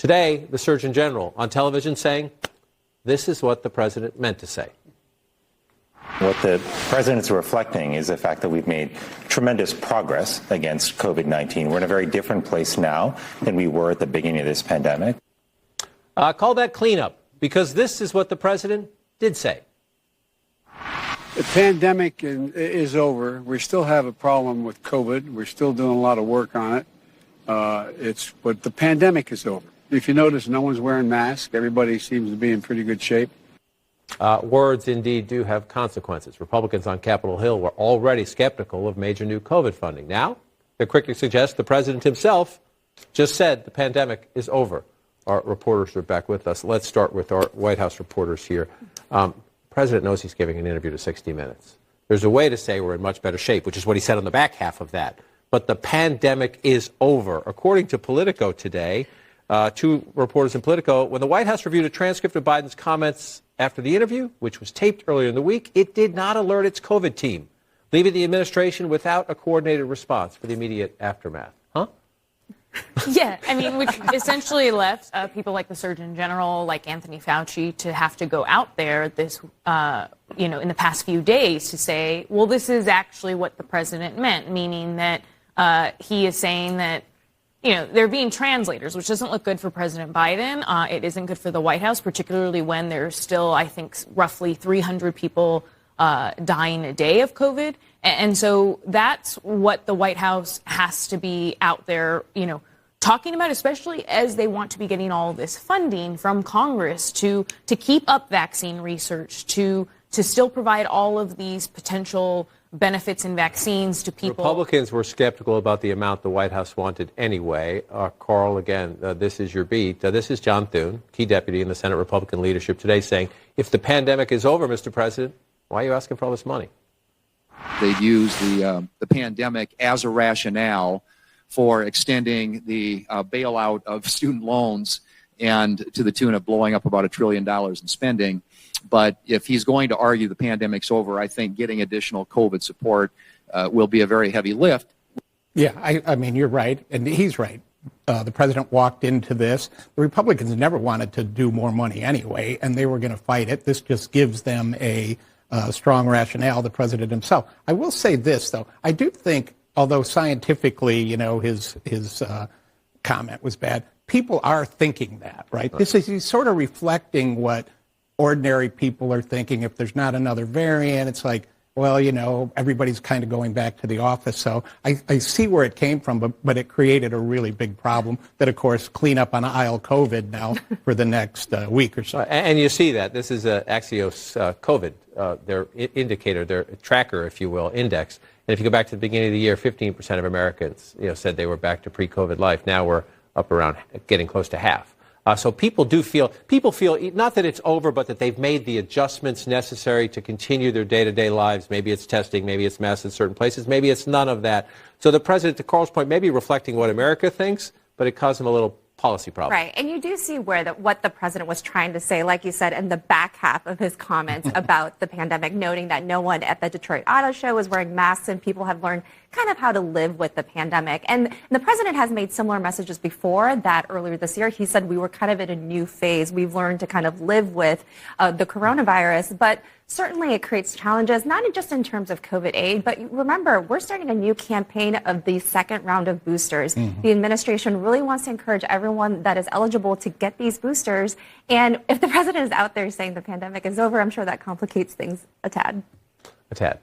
Today, the Surgeon General on television saying, this is what the president meant to say. What the president's reflecting is the fact that we've made tremendous progress against COVID-19. We're in a very different place now than we were at the beginning of this pandemic. Call that cleanup, because this is what the president did say. The pandemic is over. We still have a problem with COVID. We're still doing a lot of work on it. But the pandemic is over. If you notice, no one's wearing masks. Everybody seems to be in pretty good shape. Words indeed do have consequences. Republicans on Capitol Hill were already skeptical of major new COVID funding. Now, they're quick to suggest the president himself just said the pandemic is over. Our reporters are back with us. Let's start with our White House reporters here. The president knows he's giving an interview to 60 Minutes. There's a way to say we're in much better shape, which is what he said on the back half of that. But the pandemic is over. According to Politico today, two reporters in Politico, when the White House reviewed a transcript of Biden's comments after the interview, which was taped earlier in the week, it did not alert its COVID team, leaving the administration without a coordinated response for the immediate aftermath. Huh? Yeah, I mean, which essentially left people like the Surgeon General, like Anthony Fauci, to have to go out there this, in the past few days to say, well, this is actually what the president meant, meaning that he is saying that, they're being translators, which doesn't look good for President Biden. It isn't good for the White House, particularly when there's still, I think, roughly 300 people dying a day of COVID. And so that's what the White House has to be out there, talking about, especially as they want to be getting all this funding from Congress to keep up vaccine research, to still provide all of these potential benefits in vaccines to people. Republicans were skeptical about the amount the White House wanted anyway. Carl, again, this is your beat. This is John Thune, key deputy in the Senate Republican leadership today, saying, if the pandemic is over, Mr. President, why are you asking for all this money? They'd use the pandemic as a rationale for extending the bailout of student loans and to the tune of blowing up about $1 trillion in spending. But if he's going to argue the pandemic's over, I think getting additional COVID support will be a very heavy lift. Yeah, I mean, you're right, and he's right. The president walked into this. The Republicans never wanted to do more money anyway, and they were going to fight it. This just gives them a strong rationale, the president himself. I will say this, though. I do think, although scientifically, his comment was bad, people are thinking that, right? He's sort of reflecting what ordinary people are thinking. If there's not another variant, it's like, well, everybody's kind of going back to the office. So I see where it came from, but it created a really big problem that, of course, clean up on aisle COVID now for the next week or so. And you see that. This is Axios COVID, their indicator, their tracker, if you will, index. And if you go back to the beginning of the year, 15% of Americans said they were back to pre-COVID life. Now we're up around getting close to half. So people feel not that it's over, but that they've made the adjustments necessary to continue their day-to-day lives. Maybe it's testing, maybe it's masks in certain places, maybe it's none of that. So the president, to Carl's point, may be reflecting what America thinks, but it caused him a little policy problem. Right. And you do see what the president was trying to say, like you said, in the back half of his comments about the pandemic, noting that no one at the Detroit Auto Show was wearing masks and people have learned kind of how to live with the pandemic. And the president has made similar messages before that. Earlier this year, he said we were kind of in a new phase. We've learned to kind of live with the coronavirus, but certainly it creates challenges, not just in terms of COVID aid, but remember, we're starting a new campaign of the second round of boosters. Mm-hmm. The administration really wants to encourage everyone that is eligible to get these boosters. And if the president is out there saying the pandemic is over, I'm sure that complicates things a tad. A tad.